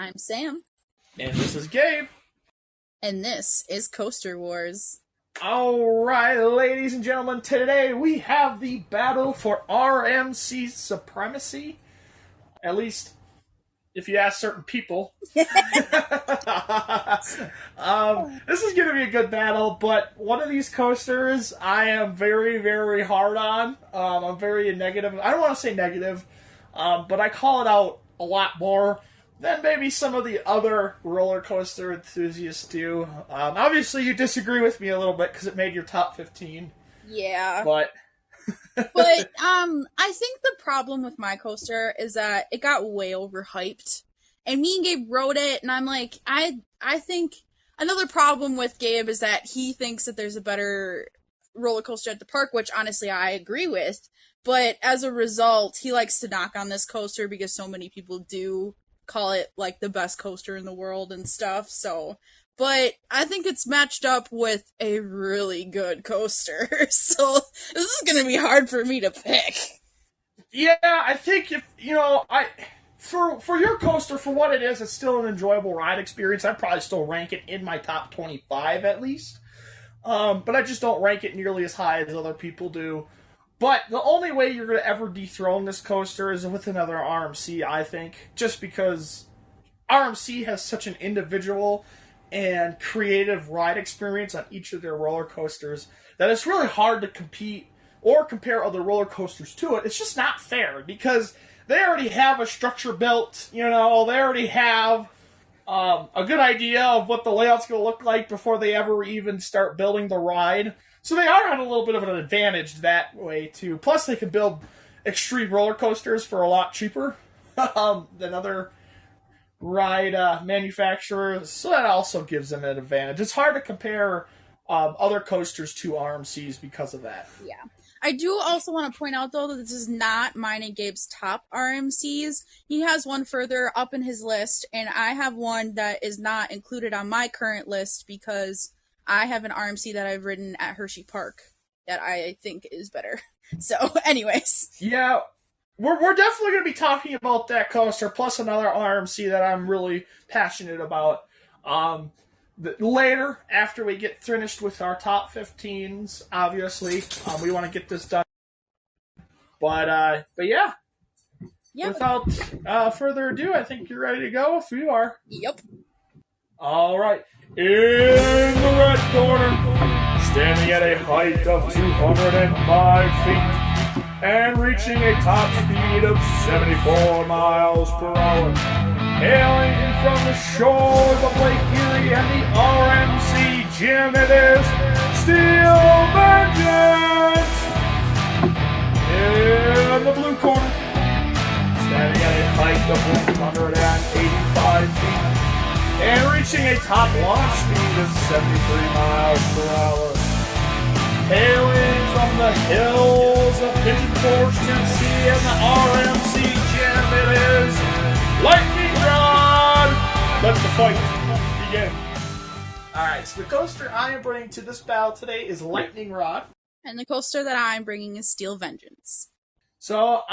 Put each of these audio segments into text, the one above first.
I'm Sam, And this is Gabe. and this is Coaster Wars. Alright, ladies and gentlemen, today we have the battle for RMC supremacy. At least, if you ask certain people. This is going to be a good battle, but one of these coasters I am very, very hard on. I'm very negative. I don't want to say negative, but I call it out a lot more than maybe some of the other roller coaster enthusiasts do. Obviously, you disagree with me a little bit because it made your top 15. Yeah. But I think the problem with my coaster is that it got way overhyped. And me and Gabe wrote it, and I'm like, I think another problem with Gabe is that he thinks that there's a better roller coaster at the park, which honestly I agree with. But as a result, he likes to knock on this coaster because so many people do call it like the best coaster in the world and stuff. So, but I think it's matched up with a really good coaster. So this is going to be hard for me to pick. yeah, I think if for your coaster, for what it is, it's still an enjoyable ride experience. I'd probably still rank it in my top 25 at least. But I just don't rank it nearly as high as other people do. But the only way you're going to ever dethrone this coaster is with another RMC, I think. Just because RMC has such an individual and creative ride experience on each of their roller coasters that it's really hard to compete or compare other roller coasters to it. It's just not fair because they already have a structure built. They already have a good idea of what the layout's going to look like before they ever even start building the ride. So they are at a little bit of an advantage that way, too. Plus, they can build extreme roller coasters for a lot cheaper than other ride manufacturers. So that also gives them an advantage. It's hard to compare other coasters to RMCs because of that. Yeah. I do also want to point out, though, that this is not mine and Gabe's top RMCs. He has one further up in his list, and I have one that is not included on my current list because I have an RMC that I've ridden at Hershey Park that I think is better. So, anyways. Yeah, we're definitely going to be talking about that coaster, plus another RMC that I'm really passionate about. Later, after we get finished with our top 15s, obviously, we want to get this done. But yeah. Yep. Without further ado, I think you're ready to go if you are. Yep. All right. In the red corner, standing at a height of 205 feet and reaching a top speed of 74 miles per hour, hailing from the shores of Lake Erie and the RMC gym, it is Steel Vengeance! In the blue corner, standing at a height of 185 feet and reaching a top launch speed of 73 miles per hour, hailing from the hills of Pigeon Forge, Tennessee and the RMC gym, it is Lightning Rod! Let the fight begin. Alright, so the coaster I am bringing to this battle today is Lightning Rod. And the coaster that I'm bringing is Steel Vengeance. So,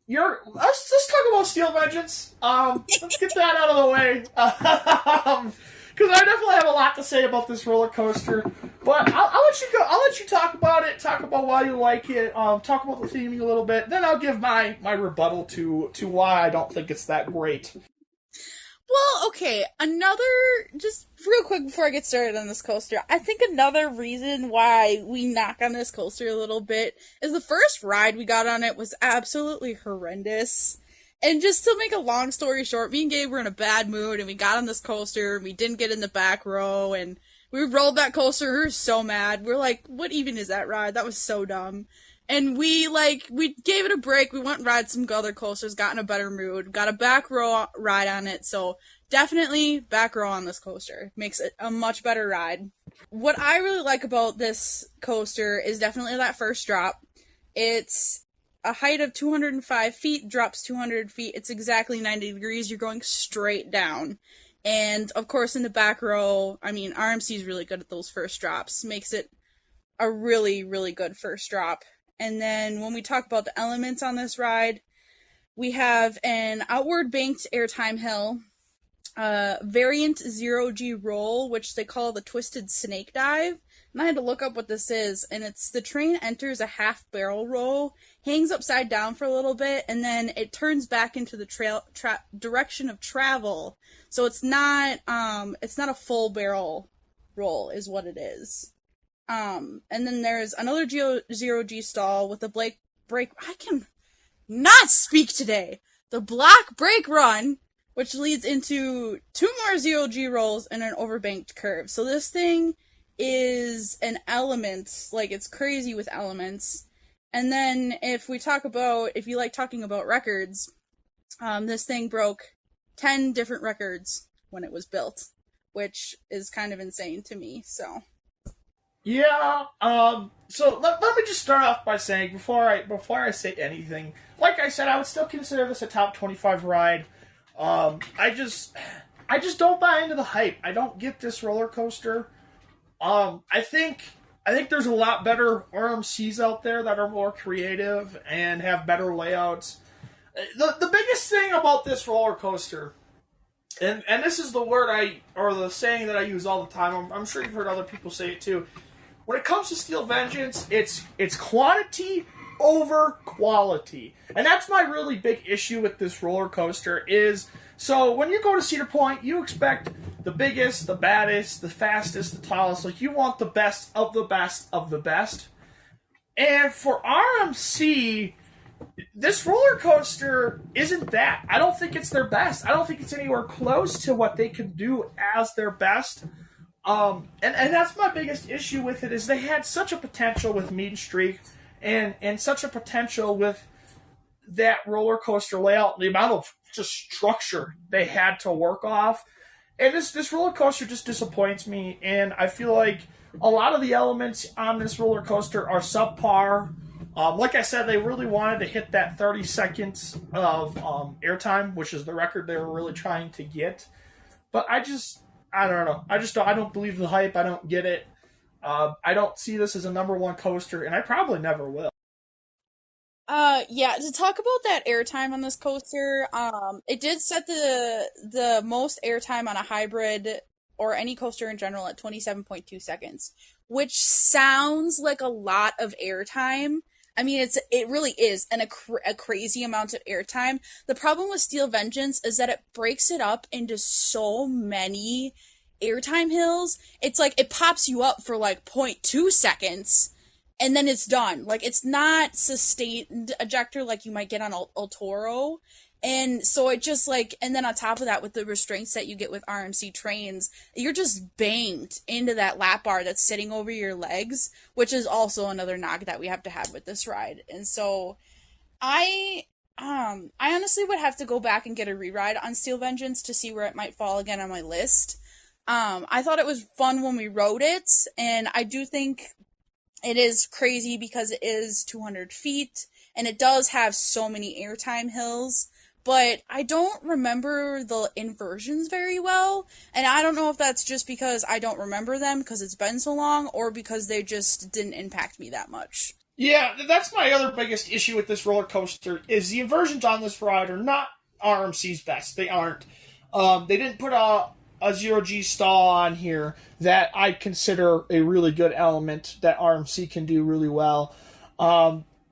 let's talk about Steel Vengeance. Let's get that out of the way. Because I definitely have a lot to say about this roller coaster. But I'll let you go. I'll let you talk about it. Talk about why you like it. Talk about the theming a little bit. Then I'll give my rebuttal to why I don't think it's that great. Well, okay, just real quick before I get started on this coaster, I think another reason why we knock on this coaster a little bit is the first ride we got on it was absolutely horrendous. And just to make a long story short, me and Gabe were in a bad mood, and we got on this coaster, and we didn't get in the back row, and we rolled that coaster, we were so mad. We're like, what even is that ride? That was so dumb. And we gave it a break. We went and ride some other coasters, got in a better mood, got a back row ride on it. So definitely back row on this coaster. Makes it a much better ride. What I really like about this coaster is definitely that first drop. It's a height of 205 feet, drops 200 feet. It's exactly 90 degrees. You're going straight down. And of course in the back row, RMC is really good at those first drops. Makes it a really, really good first drop. And then when we talk about the elements on this ride, we have an outward banked airtime hill, variant zero G roll, which they call the twisted snake dive. And I had to look up what this is, and it's the train enters a half barrel roll, hangs upside down for a little bit, and then it turns back into the direction of travel. So it's not a full barrel roll, is what it is. And then there's another zero G stall with a break. I can not speak today. The black brake run, which leads into two more zero G rolls and an overbanked curve. So this thing is an element, like it's crazy with elements. And then if you like talking about records, this thing broke 10 different records when it was built, which is kind of insane to me. So Yeah. So let me just start off by saying before I say anything, like I said, I would still consider this a top 25 ride. I just don't buy into the hype. I don't get this roller coaster. I think there's a lot better RMCs out there that are more creative and have better layouts. The biggest thing about this roller coaster, and this is the word or the saying that I use all the time. I'm sure you've heard other people say it too. When it comes to Steel Vengeance, it's quantity over quality, and that's my really big issue with this roller coaster. Is so when you go to Cedar Point, you expect the biggest, the baddest, the fastest, the tallest. Like you want the best of the best of the best. And for RMC, this roller coaster isn't that. I don't think it's their best. I don't think it's anywhere close to what they can do as their best. And that's my biggest issue with it is they had such a potential with Mean Streak and such a potential with that roller coaster layout, the amount of just structure they had to work off. And this roller coaster just disappoints me, and I feel like a lot of the elements on this roller coaster are subpar. Like I said, they really wanted to hit that 30 seconds of airtime, which is the record they were really trying to get. But I don't know. I don't believe the hype. I don't get it. I don't see this as a number one coaster, and I probably never will. yeah, to talk about that airtime on this coaster, it did set the most airtime on a hybrid or any coaster in general at 27.2 seconds, which sounds like a lot of airtime. I mean, it really is a crazy amount of airtime. The problem with Steel Vengeance is that it breaks it up into so many airtime hills. It's like it pops you up for like point 0.2 seconds and then it's done. Like it's not sustained ejector like you might get on El Toro. And so it just like, and then on top of that, with the restraints that you get with RMC trains, you're just banged into that lap bar that's sitting over your legs, which is also another knock that we have to have with this ride. And so I honestly would have to go back and get a reride on Steel Vengeance to see where it might fall again on my list. I thought it was fun when we rode it, and I do think it is crazy because it is 200 feet, and it does have so many airtime hills, but I don't remember the inversions very well, and I don't know if that's just because I don't remember them because it's been so long, or because they just didn't impact me that much. Yeah, that's my other biggest issue with this roller coaster is the inversions on this ride are not RMC's best. They aren't. They didn't put a zero G stall on here that I consider a really good element that RMC can do really well.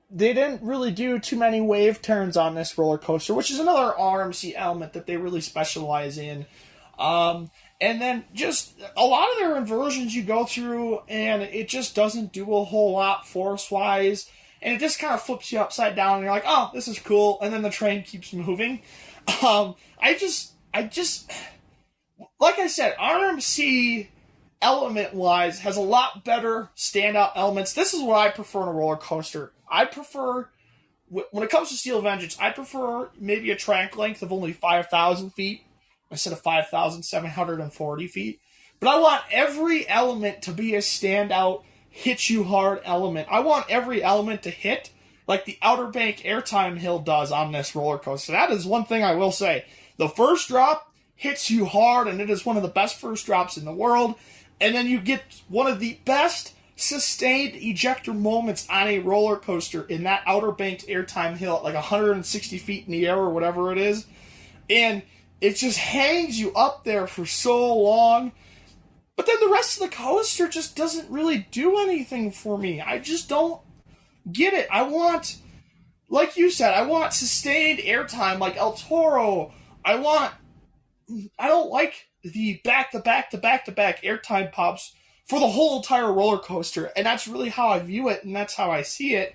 They didn't really do too many wave turns on this roller coaster, which is another RMC element that they really specialize in. And then just a lot of their inversions you go through, and it just doesn't do a whole lot force wise, and it just kind of flips you upside down, and you're like, oh, this is cool, and then the train keeps moving. I just, like I said, RMC element wise has a lot better standout elements. This is what I prefer in a roller coaster. I prefer, when it comes to Steel Vengeance, I prefer maybe a track length of only 5,000 feet instead of 5,740 feet. But I want every element to be a standout, hit you hard element. I want every element to hit like the Outer Bank Airtime Hill does on this roller coaster. That is one thing I will say. The first drop hits you hard, and it is one of the best first drops in the world. And then you get one of the best sustained ejector moments on a roller coaster in that Outer Banks Airtime Hill at like 160 feet in the air or whatever it is. And it just hangs you up there for so long. But then the rest of the coaster just doesn't really do anything for me. I just don't get it. I want, like you said, I want sustained airtime like El Toro. I want, I don't like the back to back to back to back airtime pops for the whole entire roller coaster. And that's really how I view it, and that's how I see it.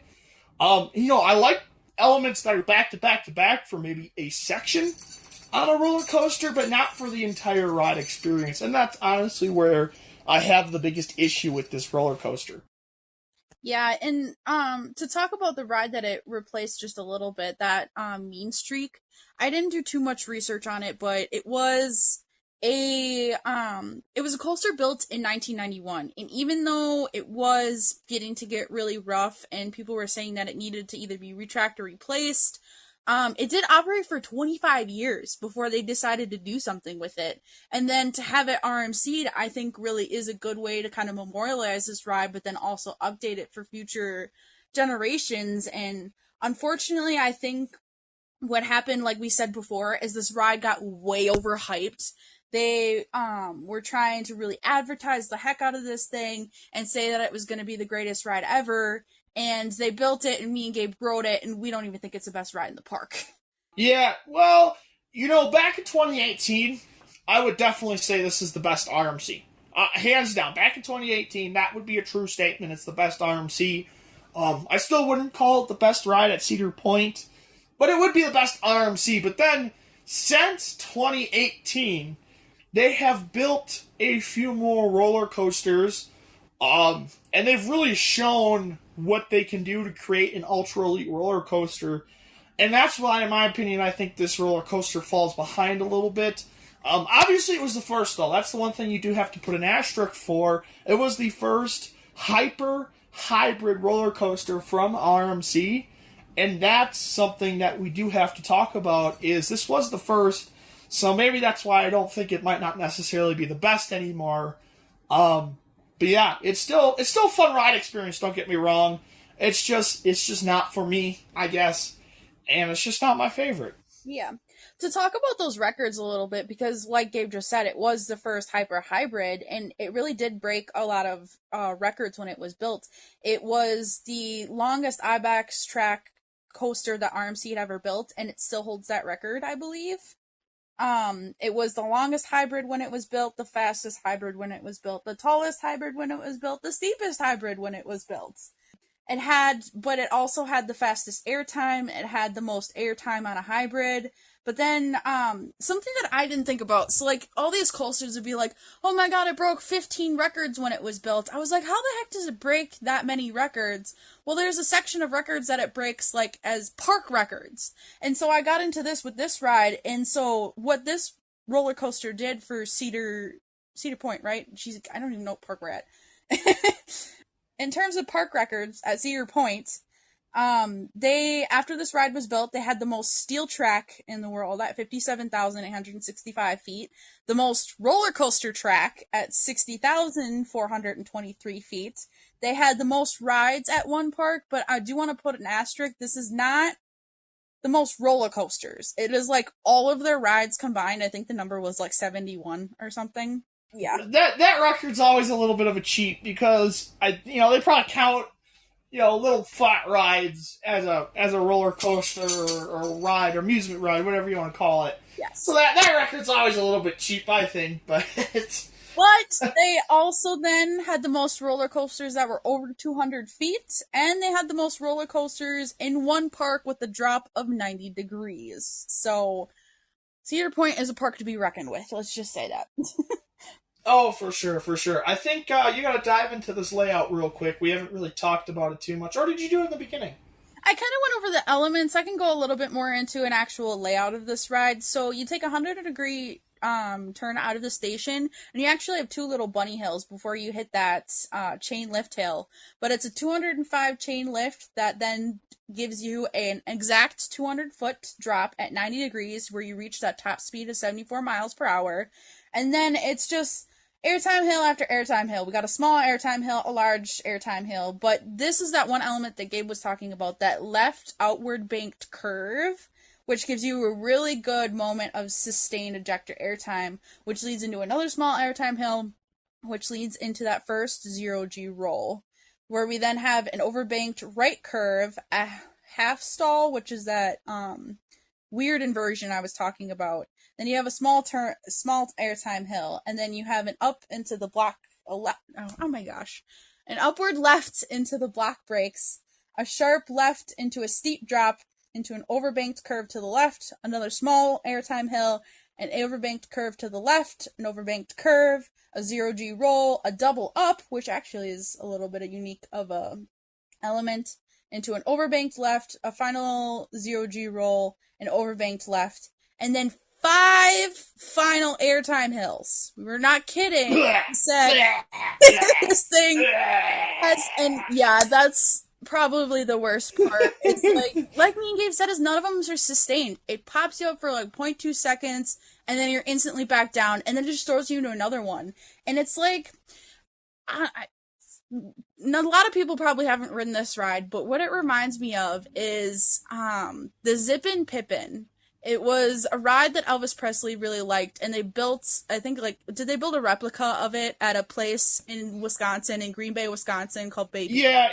I like elements that are back to back to back for maybe a section on a roller coaster, but not for the entire ride experience. And that's honestly where I have the biggest issue with this roller coaster. Yeah, and to talk about the ride that it replaced just a little bit, that Mean Streak, I didn't do too much research on it, but it was a coaster built in 1991, and even though it was getting to get really rough and people were saying that it needed to either be retracked or replaced, it did operate for 25 years before they decided to do something with it. And then to have it RMC'd, I think really is a good way to kind of memorialize this ride, but then also update it for future generations. And unfortunately, I think what happened, like we said before, is this ride got way overhyped. They were trying to really advertise the heck out of this thing and say that it was going to be the greatest ride ever. And they built it, and me and Gabe rode it, and we don't even think it's the best ride in the park. Yeah, well, back in 2018, I would definitely say this is the best RMC. Hands down, back in 2018, that would be a true statement. It's the best RMC. I still wouldn't call it the best ride at Cedar Point, but it would be the best RMC. But then, since 2018, they have built a few more roller coasters, and they've really shown what they can do to create an ultra elite roller coaster. And that's why, in my opinion, I think this roller coaster falls behind a little bit. Obviously, it was the first, though. That's the one thing you do have to put an asterisk for. It was the first hyper hybrid roller coaster from RMC. And that's something that we do have to talk about, is this was the first. So maybe that's why I don't think it might not necessarily be the best anymore. But yeah, it's still a fun ride experience, don't get me wrong. It's just not for me, I guess. And it's just not my favorite. Yeah. To talk about those records a little bit, because like Gabe just said, it was the first hyper hybrid, and it really did break a lot of records when it was built. It was the longest IBAX track coaster that RMC had ever built, and it still holds that record, I believe. It was the longest hybrid when it was built, the fastest hybrid when it was built, the tallest hybrid when it was built, the steepest hybrid when it was built. But it also had the fastest airtime. It had the most airtime on a hybrid. But then, something that I didn't think about, so like, all these coasters would be like, oh my god, it broke 15 records when it was built. I was like, how the heck does it break that many records? Well, there's a section of records that it breaks, like, as park records. And so I got into this with this ride, and so what this roller coaster did for Cedar Point, right? I don't even know what park we're at. In terms of park records at Cedar Point, after this ride was built, they had the most steel track in the world at 57,865 feet, the most roller coaster track at 60,423 feet. They had the most rides at one park, but I do want to put an asterisk. This is not the most roller coasters. It is like all of their rides combined. I think the number was like 71 or something. Yeah. That record's always a little bit of a cheat, because they probably count little flat rides as a roller coaster or ride or amusement ride, whatever you want to call it. Yes. So that record's always a little bit cheap, I think, but But they also then had the most roller coasters that were over 200 feet, and they had the most roller coasters in one park with a drop of 90 degrees. So Cedar Point is a park to be reckoned with. Let's just say that. Oh, for sure, for sure. I think you got to dive into this layout real quick. We haven't really talked about it too much. Or did you do it in the beginning? I kind of went over the elements. I can go a little bit more into an actual layout of this ride. So you take a 100-degree turn out of the station, and you actually have two little bunny hills before you hit that chain lift hill. But it's a 205 chain lift that then gives you an exact 200-foot drop at 90 degrees, where you reach that top speed of 74 miles per hour. And then it's just airtime hill after airtime hill. We got a small airtime hill, a large airtime hill, but this is that one element that Gabe was talking about, that left outward banked curve, which gives you a really good moment of sustained ejector airtime, which leads into another small airtime hill, which leads into that first 0G roll, where we then have an overbanked right curve, a half stall, which is that weird inversion I was talking about. Then you have a small airtime hill, and then you have an up into the block, oh my gosh, an upward left into the block breaks, a sharp left into a steep drop, into an overbanked curve to the left, another small airtime hill, an overbanked curve to the left, an overbanked curve, a 0G roll, a double up, which actually is a little bit unique of a element, into an overbanked left, a final 0G roll, an overbanked left, and then 5 final airtime hills. We were not kidding. We said this thing has, and yeah, that's probably the worst part. It's like me and Gabe said, is none of them are sustained. It pops you up for like 0.2 seconds, and then you're instantly back down, and then it just throws you into another one. And it's like, a lot of people probably haven't ridden this ride, but what it reminds me of is the Zippin' Pippin'. It was a ride that Elvis Presley really liked, and they built, I think, like, did they build a replica of it at a place in Wisconsin, in Green Bay, Wisconsin, called Bay Beach? Yeah,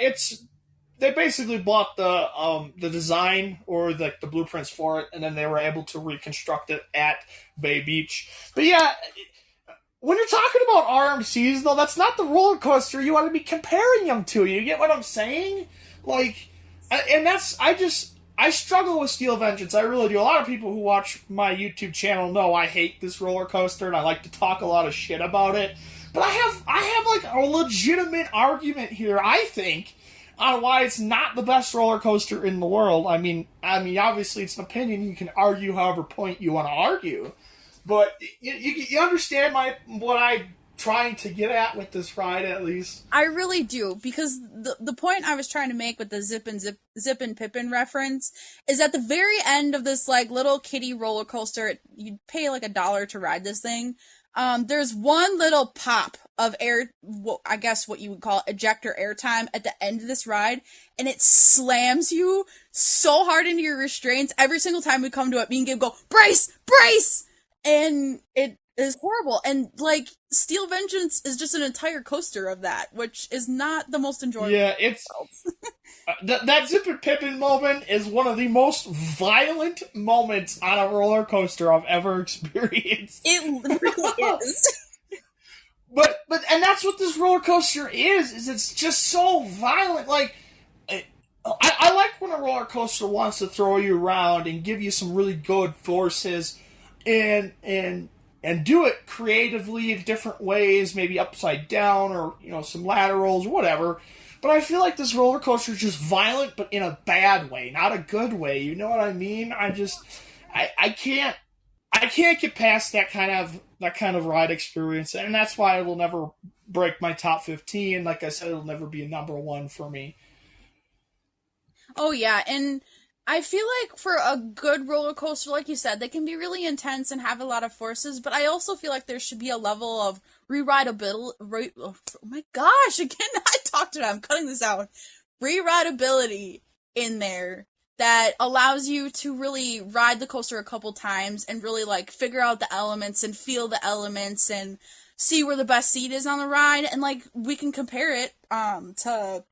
they basically bought the design or the blueprints for it, and then they were able to reconstruct it at Bay Beach. But yeah, when you're talking about RMCs, though, that's not the roller coaster you want to be comparing them to. You get what I'm saying? Like, and I struggle with Steel Vengeance. I really do. A lot of people who watch my YouTube channel know I hate this roller coaster, and I like to talk a lot of shit about it. But I have like a legitimate argument here, I think, on why it's not the best roller coaster in the world. I mean, obviously it's an opinion. You can argue however point you want to argue. But you understand what I'm trying to get at with this ride, at least? I really do, because the point I was trying to make with the Zippin' Pippin' reference is at the very end of this like little kiddie roller coaster, you'd pay like $1 to ride this thing. There's one little pop of air, I guess what you would call ejector airtime at the end of this ride, and it slams you so hard into your restraints every single time we come to it. Me and Gabe go, brace, brace, and it is horrible. And like Steel Vengeance is just an entire coaster of that, which is not the most enjoyable. Yeah, it's that Zippin' Pippin' moment is one of the most violent moments on a roller coaster I've ever experienced. It really is. But that's what this roller coaster is it's just so violent. Like, I like when a roller coaster wants to throw you around and give you some really good forces and do it creatively in different ways, maybe upside down or, some laterals or whatever. But I feel like this roller coaster is just violent, but in a bad way, not a good way. You know what I mean? I can't get past that kind of ride experience, and that's why it will never break my top 15. Like I said, it'll never be a number 1 for me. Oh yeah, and I feel like for a good roller coaster, like you said, they can be really intense and have a lot of forces, but I also feel like there should be a level of re-rideability. Oh my gosh, again, I talked to it, I'm cutting this out. Re-rideability in there that allows you to really ride the coaster a couple times and really like figure out the elements and feel the elements and see where the best seat is on the ride, and like we can compare it to,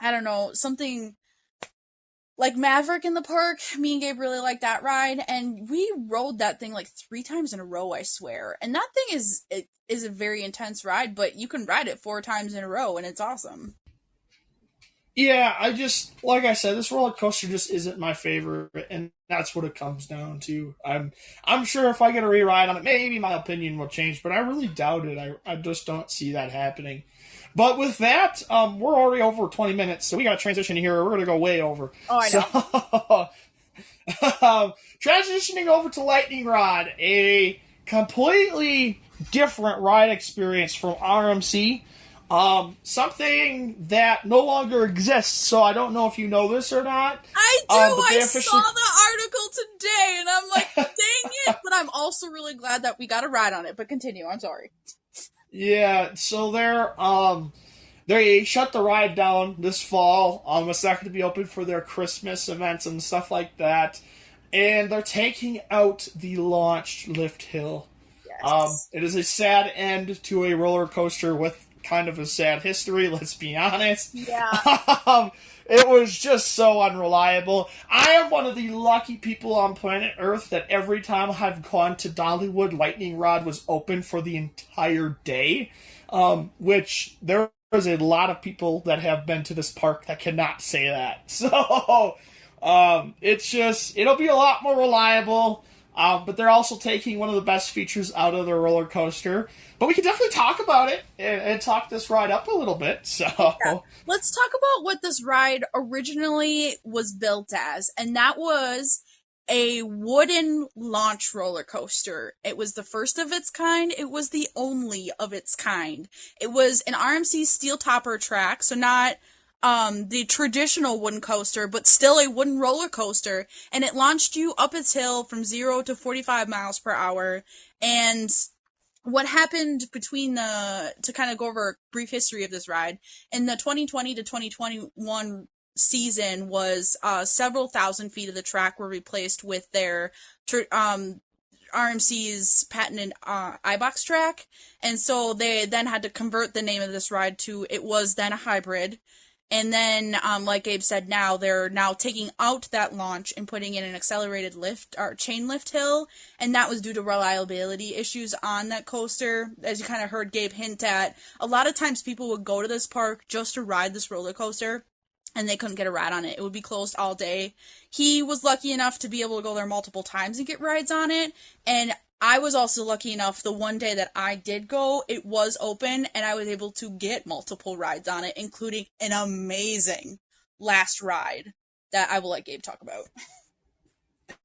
I don't know, something like Maverick in the park. Me and Gabe really like that ride, and we rode that thing like 3 times in a row, I swear. And that thing is a very intense ride, but you can ride it 4 times in a row, and it's awesome. Yeah, like I said, this roller coaster just isn't my favorite, and that's what it comes down to. I'm sure if I get a re-ride on it, maybe my opinion will change, but I really doubt it. I just don't see that happening. But with that, we're already over 20 minutes, so we got to transition here. We're going to go way over. Oh, I know. So, transitioning over to Lightning Rod, a completely different ride experience from RMC. Something that no longer exists, so I don't know if you know this or not. I do! I saw the article today, and I'm like, dang it! But I'm also really glad that we got a ride on it, but continue, I'm sorry. Yeah, so they shut the ride down this fall. It's not going to be open for their Christmas events and stuff like that. and they're taking out the launched lift hill. Yes. It is a sad end to a roller coaster with kind of a sad history, let's be honest. Yeah. It was just so unreliable. I am one of the lucky people on planet Earth that every time I've gone to Dollywood, Lightning Rod was open for the entire day, which there is a lot of people that have been to this park that cannot say that. So, it'll be a lot more reliable. But they're also taking one of the best features out of the roller coaster. But we can definitely talk about it and talk this ride up a little bit. So, Yeah. Let's talk about what this ride originally was built as, and that was a wooden launch roller coaster. It was the first of its kind. It was the only of its kind. It was an RMC steel topper track, so not the traditional wooden coaster, but still a wooden roller coaster, and it launched you up its hill from 0 to 45 miles per hour. And what happened between to kind of go over a brief history of this ride, in the 2020 to 2021 season was several thousand feet of the track were replaced with their RMC's patented iBox track, and so they then had to convert the name of this ride to, it was then a hybrid. And then, like Gabe said, now they're now taking out that launch and putting in an accelerated lift or chain lift hill, and that was due to reliability issues on that coaster. As you kind of heard Gabe hint at, a lot of times people would go to this park just to ride this roller coaster, and they couldn't get a ride on it. It would be closed all day. He was lucky enough to be able to go there multiple times and get rides on it, and I was also lucky enough, the one day that I did go, it was open, and I was able to get multiple rides on it, including an amazing last ride that I will let Gabe talk about.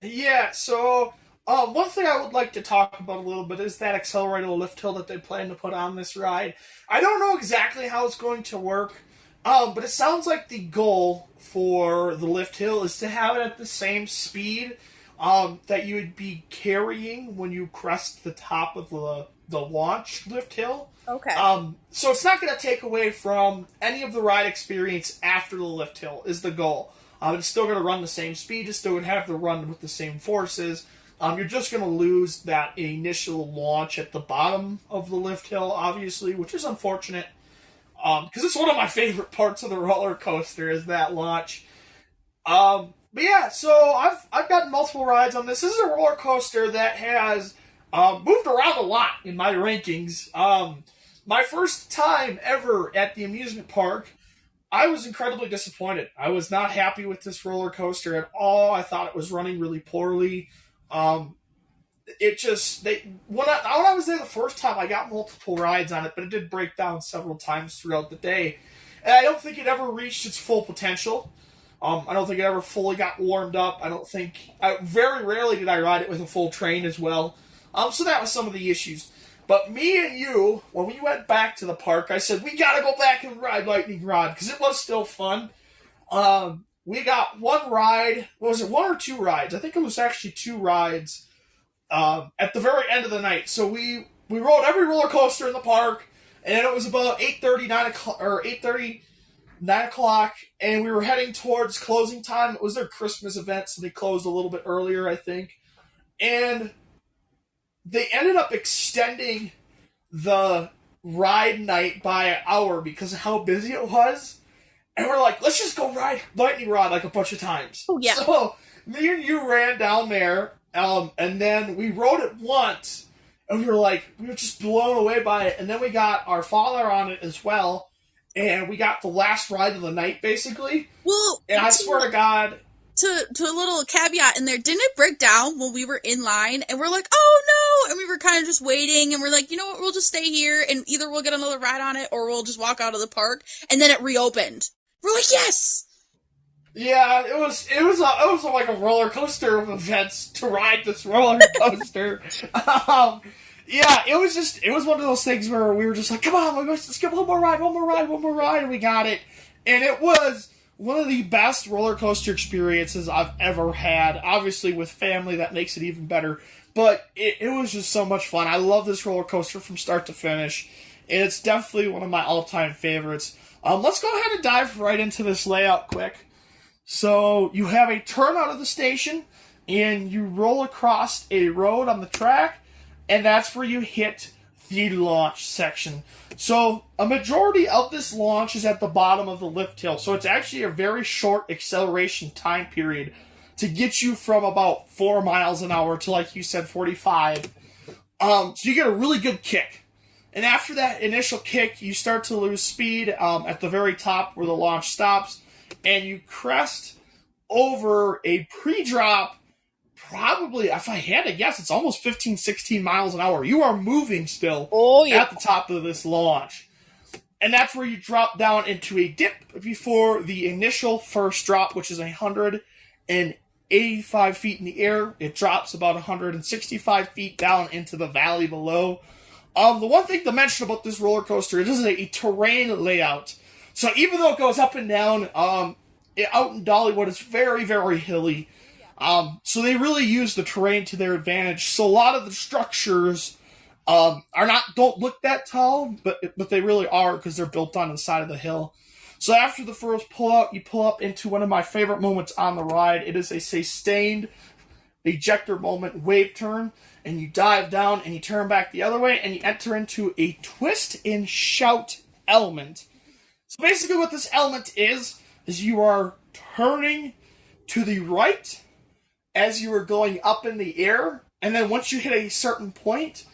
yeah, so one thing I would like to talk about a little bit is that accelerated lift hill that they plan to put on this ride. I don't know exactly how it's going to work, but it sounds like the goal for the lift hill is to have it at the same speed that you would be carrying when you crest the top of the launch lift hill. Okay. So it's not going to take away from any of the ride experience after the lift hill is the goal. It's still going to run the same speed. It's still going to have to run with the same forces. You're just going to lose that initial launch at the bottom of the lift hill, obviously, which is unfortunate. Because it's one of my favorite parts of the roller coaster is that launch. But yeah, so I've gotten multiple rides on this. This is a roller coaster that has moved around a lot in my rankings. My first time ever at the amusement park, I was incredibly disappointed. I was not happy with this roller coaster at all. I thought it was running really poorly. It just when I was there the first time, I got multiple rides on it, but it did break down several times throughout the day, and I don't think it ever reached its full potential. I don't think it ever fully got warmed up. Very rarely did I ride it with a full train as well. So that was some of the issues. But me and you, when we went back to the park, I said, we gotta go back and ride Lightning Rod, because it was still fun. We got one ride, was it one or two rides? I think it was actually two rides, at the very end of the night. So we rode every roller coaster in the park, and it was about 8:30, 9 o'clock, or 8:30, 9 o'clock, and we were heading towards closing time. It was their Christmas event, so they closed a little bit earlier, I think. And they ended up extending the ride night by an hour because of how busy it was. And we're like, let's just go ride Lightning Rod like a bunch of times. Oh, yeah. So me and you ran down there, and then we rode it once, and we were just blown away by it. And then we got our father on it as well. And we got the last ride of the night, basically. Well, and I swear to God, to a little caveat in there, didn't it break down when we were in line and we're like, oh no, and we were kind of just waiting and we're like, you know what, we'll just stay here and either we'll get another ride on it or we'll just walk out of the park, and then it reopened. We're like, yes. Yeah, it was like a roller coaster of events to ride this roller coaster. Yeah, it was one of those things where we were just like, come on, let's get one more ride, and we got it. And it was one of the best roller coaster experiences I've ever had. Obviously, with family, that makes it even better. But it was just so much fun. I love this roller coaster from start to finish. And it's definitely one of my all-time favorites. Let's go ahead and dive right into this layout quick. So, you have a turn out of the station. and you roll across a road on the track, and that's where you hit the launch section. So a majority of this launch is at the bottom of the lift hill, so it's actually a very short acceleration time period to get you from about 4 miles an hour to, like you said, 45. So you get a really good kick. And after that initial kick, you start to lose speed at the very top where the launch stops, and you crest over a pre-drop, probably, if I had to guess, it's almost 15, 16 miles an hour. You are moving still at the top of this launch. And that's where you drop down into a dip before the initial first drop, which is 185 feet in the air. It drops about 165 feet down into the valley below. The one thing to mention about this roller coaster, it is a terrain layout. So even though it goes up and down, out in Dollywood, it's very, very hilly. So they really use the terrain to their advantage. So a lot of the structures don't look that tall, but they really are because they're built on the side of the hill. So after the first pull out, you pull up into one of my favorite moments on the ride. It is a sustained ejector moment wave turn, and you dive down and you turn back the other way and you enter into a twist and shout element. So basically what this element is you are turning to the right as you are going up in the air, and then once you hit a certain point,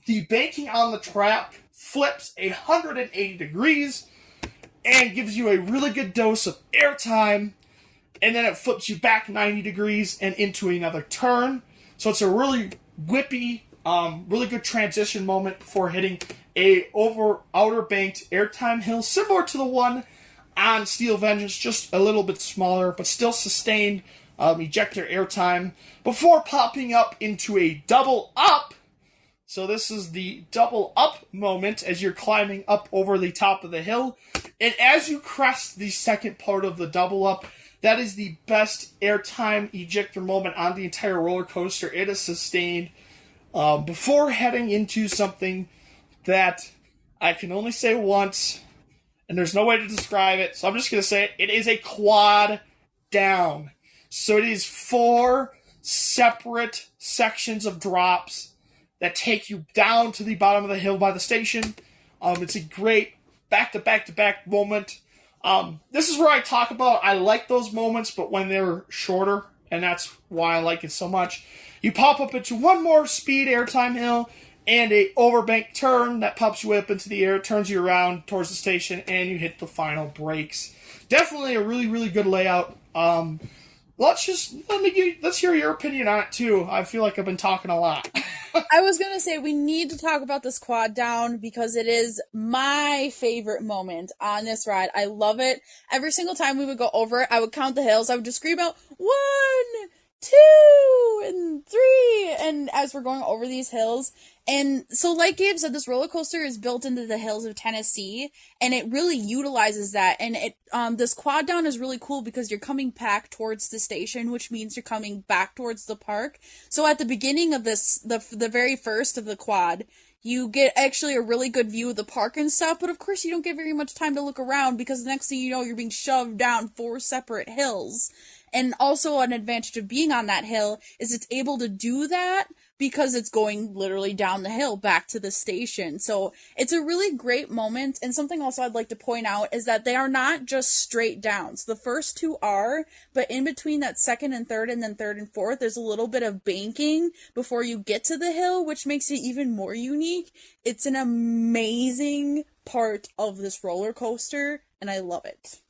the banking on the track flips 180 degrees and gives you a really good dose of airtime, and then it flips you back 90 degrees and into another turn. So it's a really whippy, really good transition moment before hitting a outer banked airtime hill, similar to the one on Steel Vengeance, just a little bit smaller, but still sustained ejector airtime, before popping up into a double up. So this is the double up moment as you're climbing up over the top of the hill. And as you crest the second part of the double up, that is the best airtime ejector moment on the entire roller coaster. It is sustained before heading into something that I can only say once, and there's no way to describe it, so I'm just going to say it. It is a quad down. So it is 4 separate sections of drops that take you down to the bottom of the hill by the station. It's a great back-to-back-to-back moment. This is where I talk about I like those moments, but when they're shorter, and that's why I like it so much. You pop up into one more speed airtime hill and a overbank turn that pops you way up into the air, turns you around towards the station, and you hit the final brakes. Definitely a really, really good layout. Let's hear your opinion on it too. I feel like I've been talking a lot. I was gonna say we need to talk about this quad down because it is my favorite moment on this ride. I love it. Every single time we would go over it, I would count the hills. I would just scream out 1, 2, and 3, and as we're going over these hills. And so, like Gabe said, this roller coaster is built into the hills of Tennessee, and it really utilizes that. And this quad down is really cool because you're coming back towards the station, which means you're coming back towards the park. So at the beginning of this, the very first of the quad, you get actually a really good view of the park and stuff, but of course you don't get very much time to look around because the next thing you know, you're being shoved down 4 separate hills. And also an advantage of being on that hill is it's able to do that because it's going literally down the hill back to the station. So it's a really great moment. And something also I'd like to point out is that they are not just straight down. So the first 2 are, but in between that second and third and then third and fourth, there's a little bit of banking before you get to the hill, which makes it even more unique. It's an amazing part of this roller coaster, and I love it.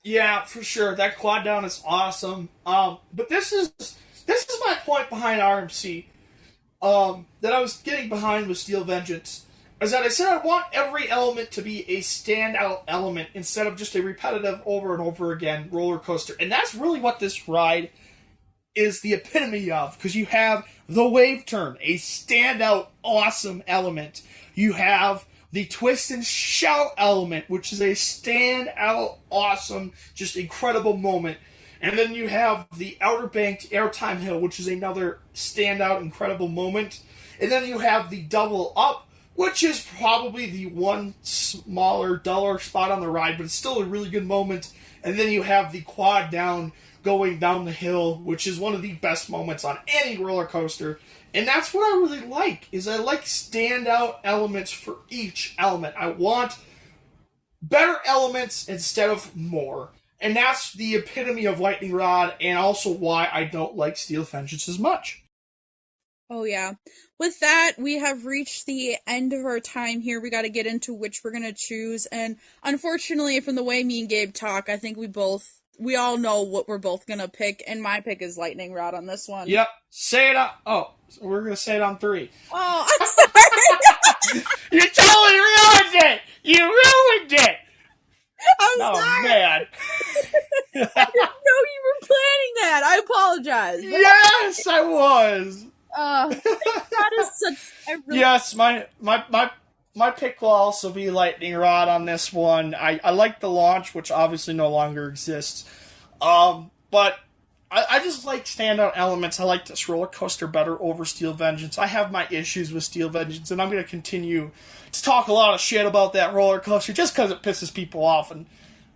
Yeah, for sure. That quad down is awesome. But this is my point behind RMC. That I was getting behind with Steel Vengeance. Is that I said I want every element to be a standout element instead of just a repetitive over and over again roller coaster. And that's really what this ride is the epitome of. Because you have the wave turn, a standout awesome element. You have the twist and shout element, which is a standout, awesome, just incredible moment. And then you have the Outer Banked Airtime Hill, which is another standout, incredible moment. And then you have the Double Up, which is probably the one smaller, duller spot on the ride, but it's still a really good moment. And then you have the Quad Down, going down the hill, which is one of the best moments on any roller coaster. And that's what I really like, is I like standout elements for each element. I want better elements instead of more. And that's the epitome of Lightning Rod, and also why I don't like Steel Vengeance as much. Oh, yeah. With that, we have reached the end of our time here. We got to get into which we're going to choose. And unfortunately, from the way me and Gabe talk, I think we all know what we're both going to pick. And my pick is Lightning Rod on this one. Yep. Say it on. Oh, we're going to say it on three. Oh, I'm sorry. You totally ruined it! You ruined it! I'm Oh, sorry. man. I didn't know you were planning that. I apologize. Yes, I was. That is such a really Yes, my pick will also be Lightning Rod on this one. I like the launch, which obviously no longer exists. But I just like standout elements. I like this roller coaster better over Steel Vengeance. I have my issues with Steel Vengeance, and I'm going to continue to talk a lot of shit about that roller coaster just because it pisses people off, and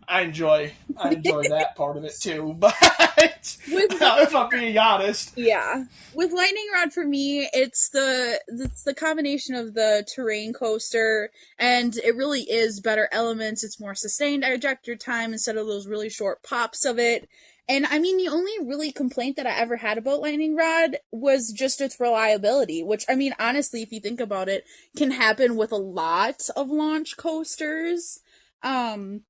I enjoy that part of it too. But if I'm being honest, yeah. With Lightning Rod for me, it's the combination of the terrain coaster, and it really is better elements. It's more sustained ejector time instead of those really short pops of it. And I mean, the only really complaint that I ever had about Lightning Rod was just its reliability, which, I mean, honestly, if you think about it, can happen with a lot of launch coasters. And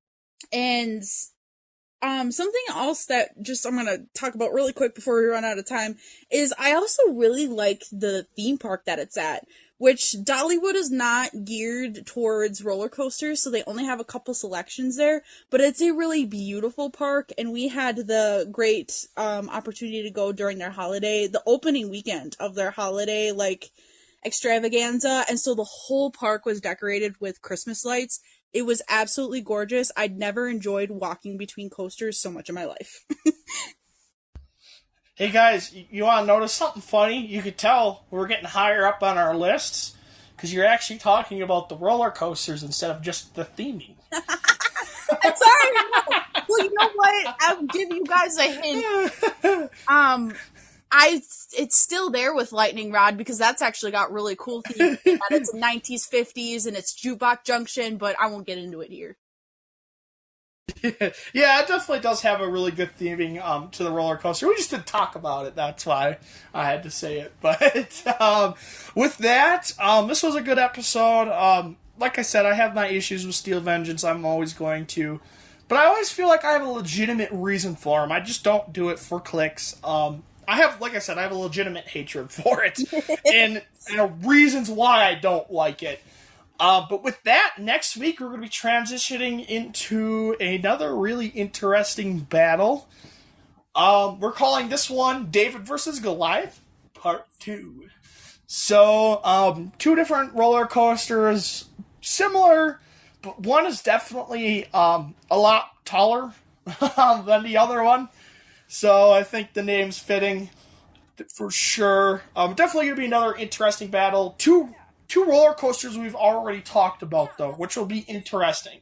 something else that just I'm gonna talk about really quick before we run out of time is I also really like the theme park that it's at, which Dollywood is not geared towards roller coasters, so they only have a couple selections there, but it's a really beautiful park, and we had the great opportunity to go during the opening weekend of their holiday, like, extravaganza, and so the whole park was decorated with Christmas lights. It was absolutely gorgeous. I'd never enjoyed walking between coasters so much in my life. hey guys, you want to notice something funny? You could tell we're getting higher up on our lists because you're actually talking about the roller coasters instead of just the theming. I'm sorry. No. Well, you know what? I'll give you guys a hint. It's still there with Lightning Rod because that's actually got really cool themes. It's 90s, 50s, and it's Jukebox Junction, but I won't get into it here. Yeah, it definitely does have a really good theming to the roller coaster. We just didn't talk about it. That's why I had to say it. But with that, this was a good episode. Like I said, I have my issues with Steel Vengeance. I'm always going to. But I always feel like I have a legitimate reason for them. I just don't do it for clicks. Like I said, I have a legitimate hatred for it. and reasons why I don't like it. But with that, next week we're going to be transitioning into another really interesting battle. We're calling this one David versus Goliath, Part 2. So, two different roller coasters, similar, but one is definitely a lot taller than the other one. So I think the name's fitting for sure. Definitely going to be another interesting battle. Two roller coasters we've already talked about, though, which will be interesting.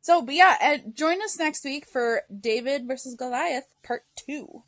So, but yeah, join us next week for David versus Goliath Part 2.